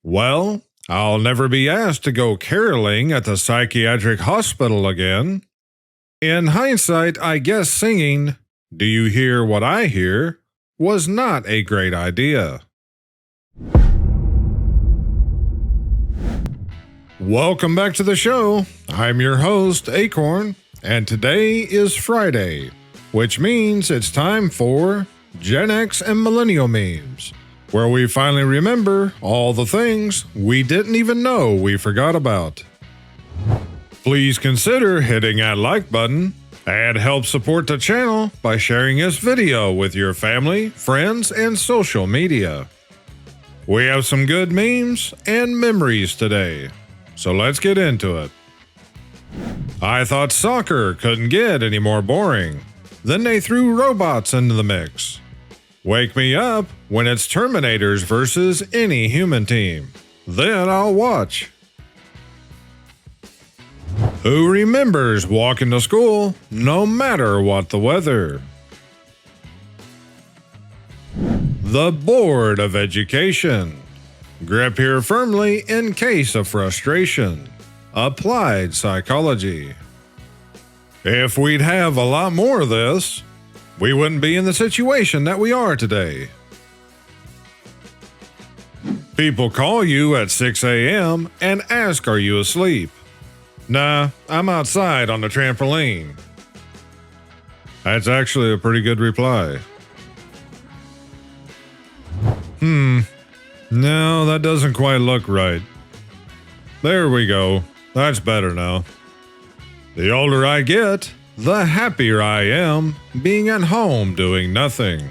Well, I'll never be asked to go caroling at the psychiatric hospital again. In hindsight, I guess singing, "Do You Hear What I Hear?" was not a great idea. Welcome back to the show. I'm your host, Akorn, and today is Friday, which means it's time for Gen X and Millennial Memes, where we finally remember all the things we didn't even know we forgot about. Please consider hitting that like button and help support the channel by sharing this video with your family, friends, and social media. We have some good memes and memories today, so let's get into it. I thought soccer couldn't get any more boring. Then they threw robots into the mix. Wake me up when it's Terminators versus any human team. Then I'll watch. Who remembers walking to school no matter what the weather? The Board of Education. Grip here firmly in case of frustration. Applied psychology. If we'd have a lot more of this, we wouldn't be in the situation that we are today. People call you at 6 a.m. and ask, "Are you asleep?" "Nah, I'm outside on the trampoline." That's actually a pretty good reply. No, that doesn't quite look right. There we go. That's better now. The older I get, the happier I am being at home doing nothing.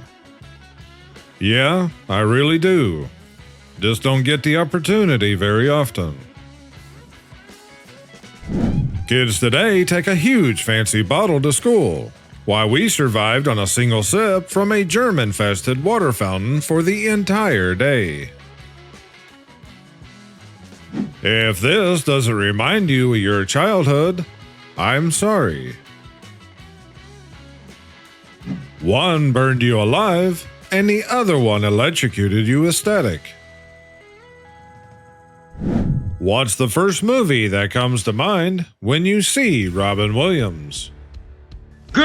Yeah, I really do. Just don't get the opportunity very often. Kids today take a huge fancy bottle to school, while we survived on a single sip from a germ-infested water fountain for the entire day. If this doesn't remind you of your childhood, I'm sorry. One burned you alive, and the other one electrocuted you with static. What's the first movie that comes to mind when you see Robin Williams? Good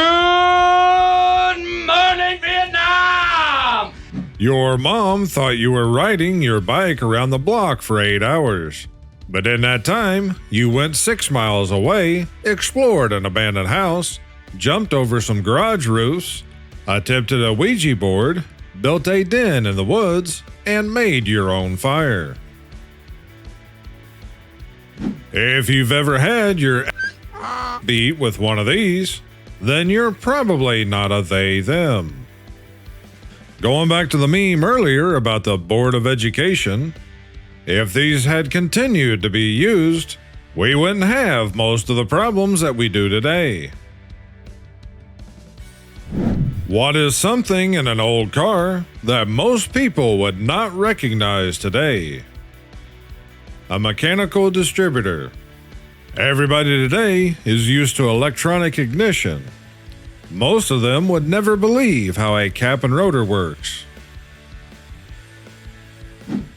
morning, Vietnam! Your mom thought you were riding your bike around the block for 8 hours. But in that time, you went 6 miles away, explored an abandoned house, jumped over some garage roofs, attempted a Ouija board, built a den in the woods, and made your own fire. If you've ever had your beat with one of these, then you're probably not a they/them. Going back to the meme earlier about the Board of Education, if these had continued to be used, we wouldn't have most of the problems that we do today. What is something in an old car that most people would not recognize today? A mechanical distributor. Everybody today is used to electronic ignition. Most of them would never believe how a cap and rotor works.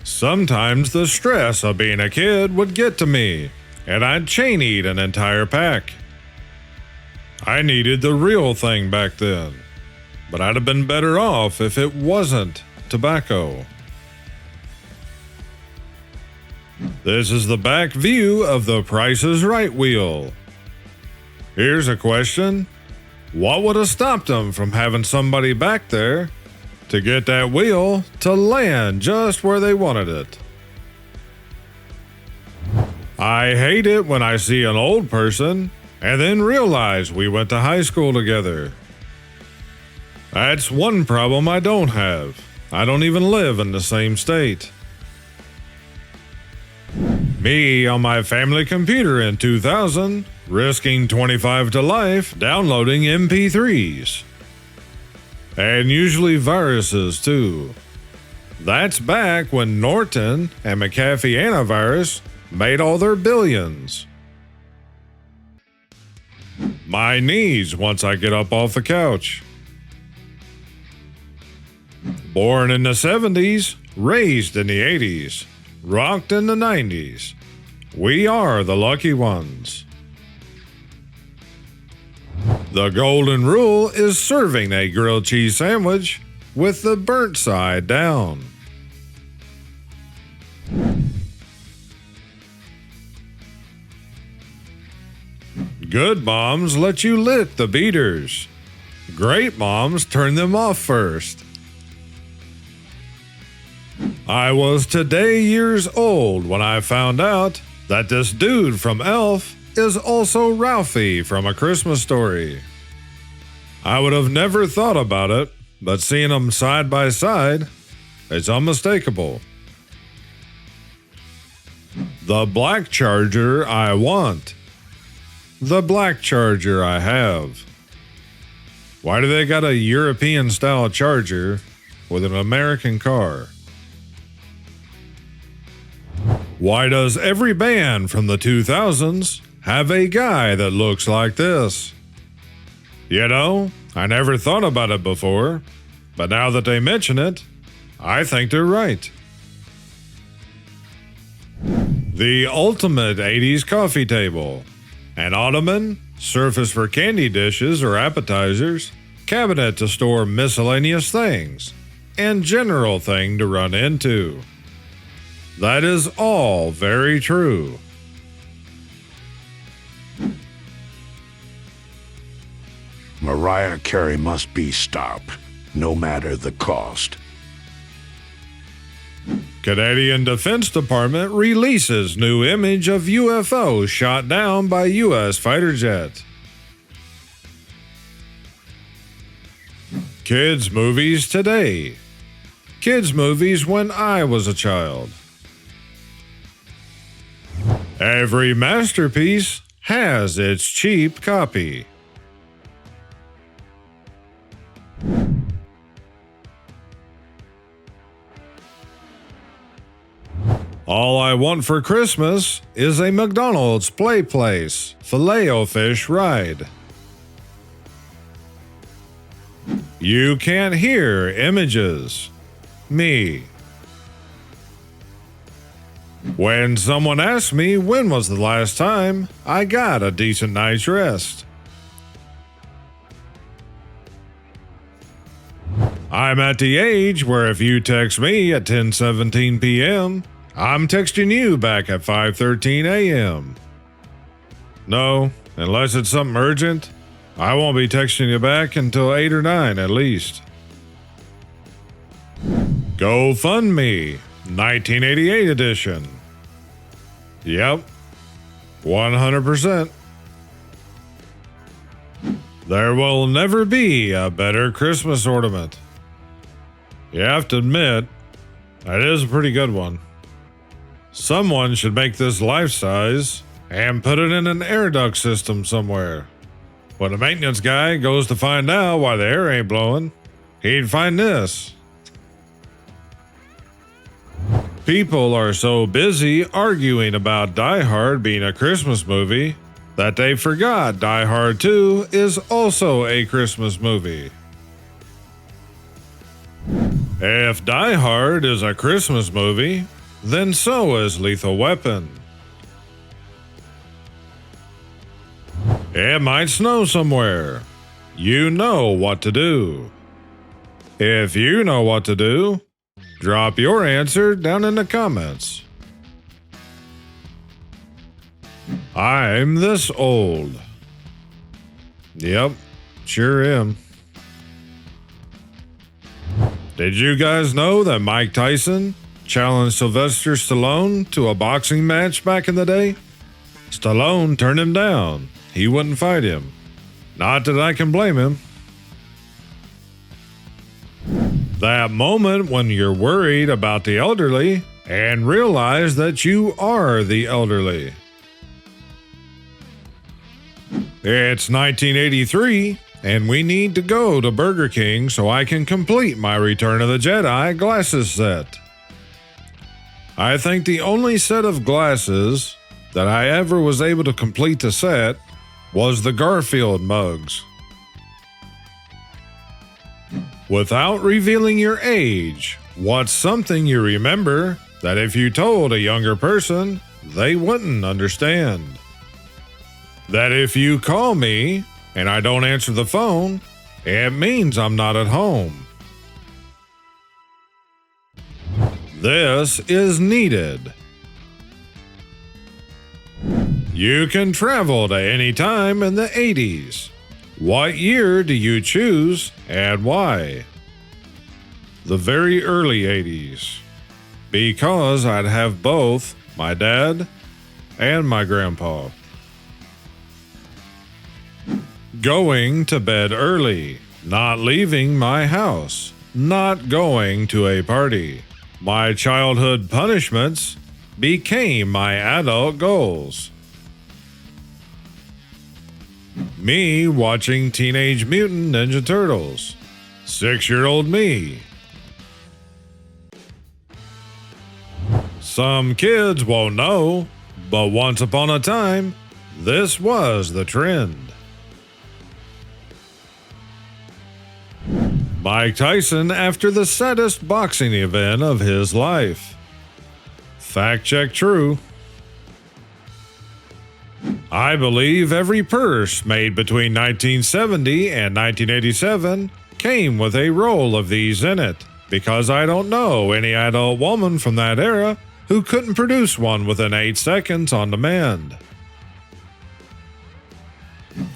Sometimes the stress of being a kid would get to me, and I'd chain eat an entire pack. I needed the real thing back then, but I'd have been better off if it wasn't tobacco. This is the back view of the Price is Right wheel. Here's a question. What would have stopped them from having somebody back there to get that wheel to land just where they wanted it? I hate it when I see an old person and then realize we went to high school together. That's one problem I don't have. I don't even live in the same state. Me on my family computer in 2000, risking 25 to life downloading MP3s. And usually viruses too. That's back when Norton and McAfee Antivirus made all their billions. My knees once I get up off the couch. Born in the 70s, raised in the 80s. rocked in the 90s. We are the lucky ones. The golden rule is serving a grilled cheese sandwich with the burnt side down. Good moms let you lick the beaters. Great moms turn them off first. I was today years old when I found out that this dude from Elf is also Ralphie from A Christmas Story. I would have never thought about it, but seeing them side by side, it's unmistakable. The black charger I want. The black charger I have. Why do they got a European-style charger with an American car? Why does every band from the 2000s have a guy that looks like this? You know, I never thought about it before, but now that they mention it, I think they're right. The ultimate 80s coffee table. An ottoman, surface for candy dishes or appetizers, cabinet to store miscellaneous things, and general thing to run into. That is all very true. Mariah Carey must be stopped, no matter the cost. Canadian Defense Department releases new image of UFO shot down by U.S. fighter jet. Kids movies today. Kids movies when I was a child. Every masterpiece has its cheap copy. All I want for Christmas is a McDonald's play place Filet-O-Fish ride. You can't hear images. Me. When someone asks me when was the last time I got a decent night's rest. I'm at the age where if you text me at 10:17 p.m., I'm texting you back at 5:13 a.m. No, unless it's something urgent, I won't be texting you back until 8 or 9 at least. GoFundMe, 1988 edition. Yep, 100%. There will never be a better Christmas ornament. You have to admit, that is a pretty good one. Someone should make this life-size and put it in an air duct system somewhere. When the maintenance guy goes to find out why the air ain't blowing, he'd find this. People are so busy arguing about Die Hard being a Christmas movie that they forgot Die Hard 2 is also a Christmas movie. If Die Hard is a Christmas movie, then so is Lethal Weapon. It might snow somewhere. You know what to do. If you know what to do, drop your answer down in the comments. I'm this old. Yep, sure am. Did you guys know that Mike Tyson challenged Sylvester Stallone to a boxing match back in the day? Stallone turned him down. He wouldn't fight him. Not that I can blame him. That moment when you're worried about the elderly and realize that you are the elderly. It's 1983, and we need to go to Burger King so I can complete my Return of the Jedi glasses set. I think the only set of glasses that I ever was able to complete the set was the Garfield mugs. Without revealing your age, what's something you remember that if you told a younger person, they wouldn't understand. That if you call me and I don't answer the phone, it means I'm not at home. This is needed. You can travel to any time in the 80s. What year do you choose and why? The very early 80s. Because I'd have both my dad and my grandpa. Going to bed early. Not leaving my house. Not going to a party. My childhood punishments became my adult goals. Me watching Teenage Mutant Ninja Turtles. 6-year-old me. Some kids won't know, but once upon a time, this was the trend. Mike Tyson after the saddest boxing event of his life. Fact check true. I believe every purse made between 1970 and 1987 came with a roll of these in it, because I don't know any adult woman from that era who couldn't produce one within 8 seconds on demand.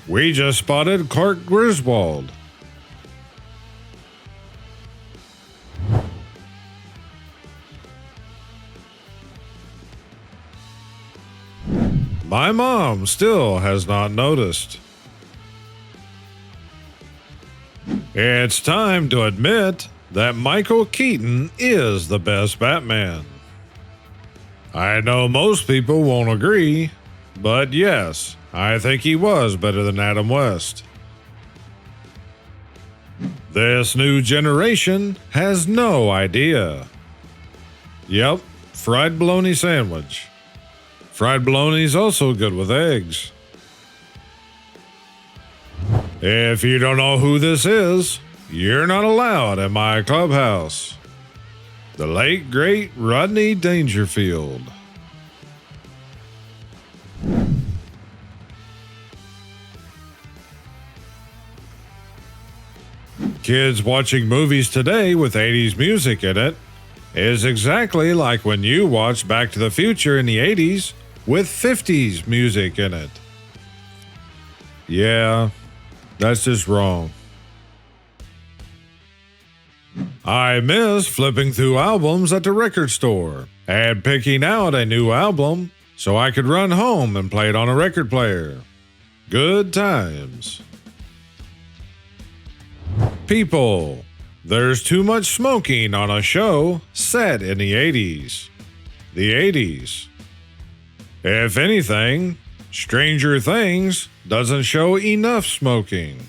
We just spotted Clark Griswold. My mom still has not noticed. It's time to admit that Michael Keaton is the best Batman. I know most people won't agree, but yes, I think he was better than Adam West. This new generation has no idea. Yep, fried bologna sandwich. Fried bologna's also good with eggs. If you don't know who this is, you're not allowed in my clubhouse. The late, great Rodney Dangerfield. Kids watching movies today with 80s music in it is exactly like when you watched Back to the Future in the 80s with 50s music in it. Yeah, that's just wrong. I miss flipping through albums at the record store and picking out a new album so I could run home and play it on a record player. Good times. People, there's too much smoking on a show set in the 80s. The 80s. If anything, Stranger Things doesn't show enough smoking.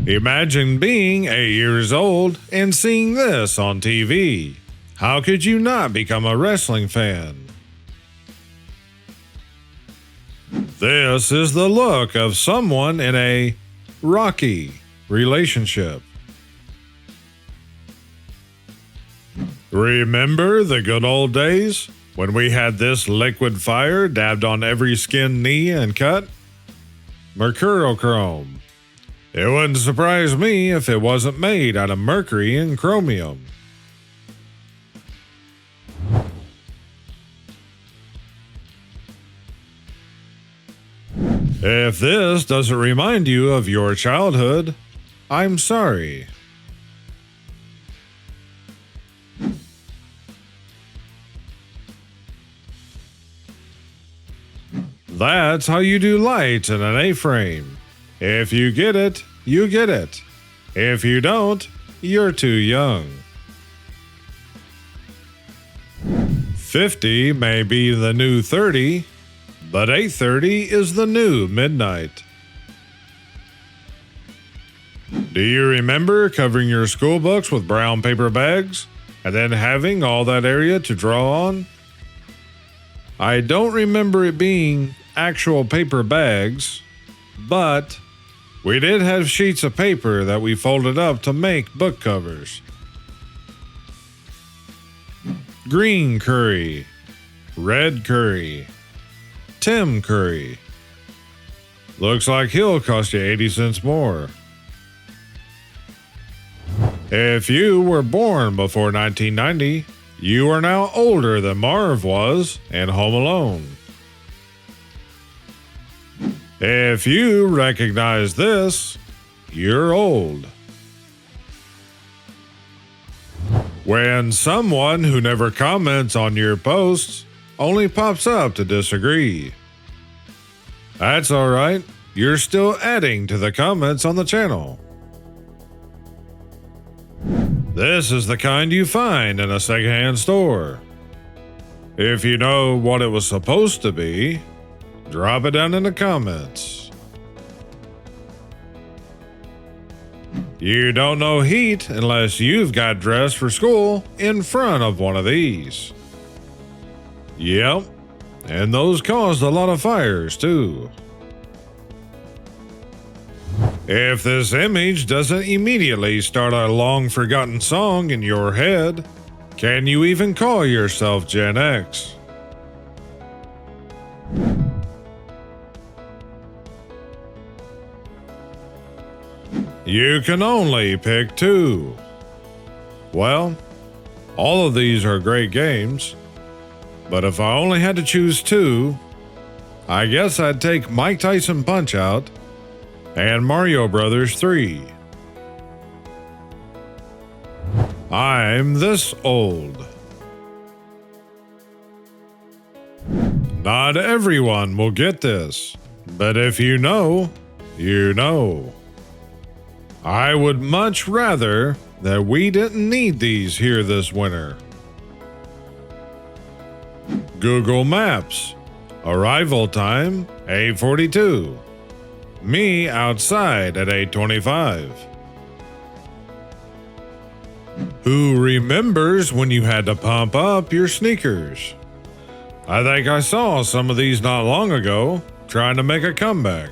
Imagine being 8 years old and seeing this on TV. How could you not become a wrestling fan? This is the look of someone in a rocky relationship. Remember the good old days when we had this liquid fire dabbed on every skin, knee, and cut? Mercurochrome. It wouldn't surprise me if it wasn't made out of mercury and chromium. If this doesn't remind you of your childhood, I'm sorry. That's how you do lights in an A-frame. If you get it, you get it. If you don't, you're too young. 50 may be the new 30, but 8:30 is the new midnight. Do you remember covering your school books with brown paper bags and then having all that area to draw on? I don't remember it being actual paper bags, but we did have sheets of paper that we folded up to make book covers. green curry, red curry, Tim curry. Looks like he'll cost you 80 cents more. If you were born before 1990, you are now older than Marv was in Home Alone. If you recognize this, you're old. When someone who never comments on your posts only pops up to disagree. That's alright, you're still adding to the comments on the channel. This is the kind you find in a secondhand store. If you know what it was supposed to be, drop it down in the comments. You don't know heat unless you've got dressed for school in front of one of these. Yep, and those caused a lot of fires too. If this image doesn't immediately start a long-forgotten song in your head, can you even call yourself Gen X? You can only pick two. Well, all of these are great games, but if I only had to choose two, I guess I'd take Mike Tyson Punch-Out and Mario Brothers 3. I'm this old. Not everyone will get this, but if you know, you know. I would much rather that we didn't need these here this winter. Google Maps. Arrival time 8:42. Me outside at 8:25. Who remembers when you had to pump up your sneakers? I think I saw some of these not long ago, trying to make a comeback.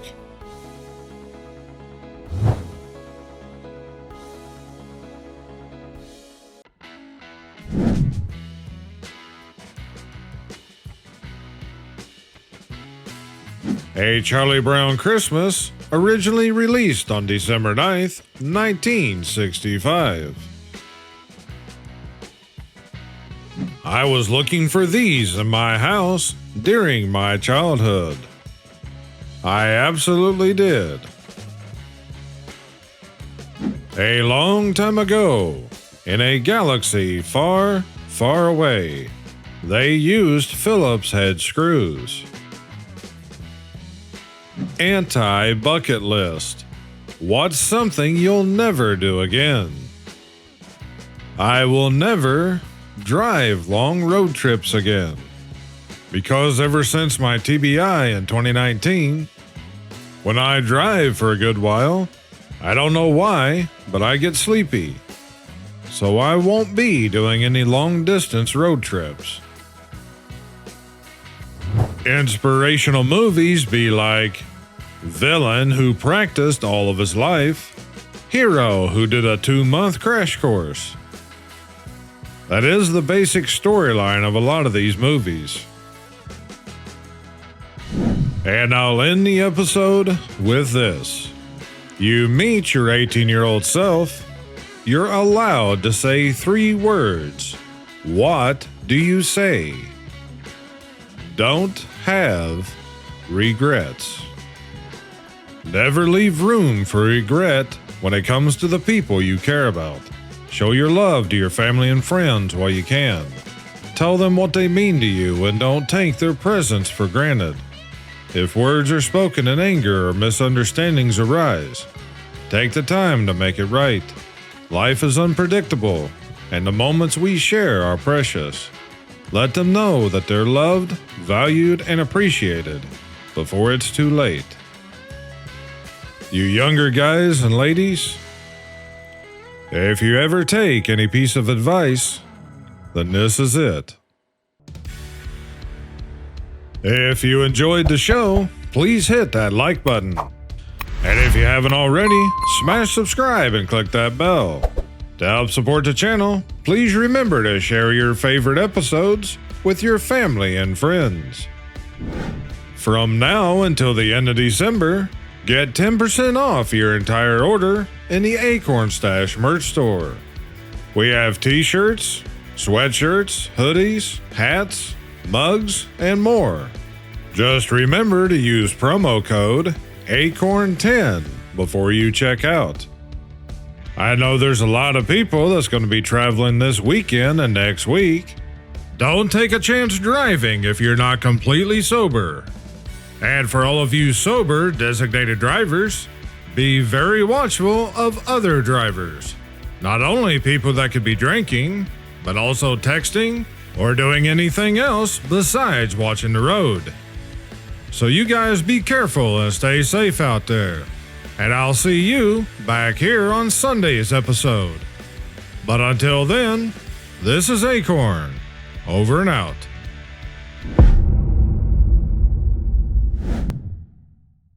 A Charlie Brown Christmas, originally released on December 9th, 1965. I was looking for these in my house during my childhood. I absolutely did. A long time ago, in a galaxy far, far away, they used Phillips head screws. Anti-bucket list. What's something you'll never do again? I will never drive long road trips again. Because ever since my TBI in 2019, when I drive for a good while, I don't know why, but I get sleepy. So I won't be doing any long distance road trips. Inspirational movies be like villain who practiced all of his life, hero who did a 2-month crash course. That is the basic storyline of a lot of these movies. And I'll end the episode with this. You meet your 18-year-old self, you're allowed to say 3 words. What do you say? Don't have regrets. Never leave room for regret when it comes to the people you care about. Show your love to your family and friends while you can. Tell them what they mean to you and don't take their presence for granted. If words are spoken in anger or misunderstandings arise, take the time to make it right. Life is unpredictable, and the moments we share are precious. Let them know that they're loved, valued, and appreciated before it's too late. You younger guys and ladies, if you ever take any piece of advice, then this is it. If you enjoyed the show, please hit that like button. And if you haven't already, smash subscribe and click that bell. To help support the channel, please remember to share your favorite episodes with your family and friends. From now until the end of December, get 10% off your entire order in the Akornz Stash merch store. We have t-shirts, sweatshirts, hoodies, hats, mugs, and more. Just remember to use promo code AKORN10 before you check out. I know there's a lot of people that's going to be traveling this weekend and next week. Don't take a chance driving if you're not completely sober. And for all of you sober designated drivers, be very watchful of other drivers. Not only people that could be drinking, but also texting or doing anything else besides watching the road. So you guys be careful and stay safe out there. And I'll see you back here on Sunday's episode. But until then, this is Akorn, over and out.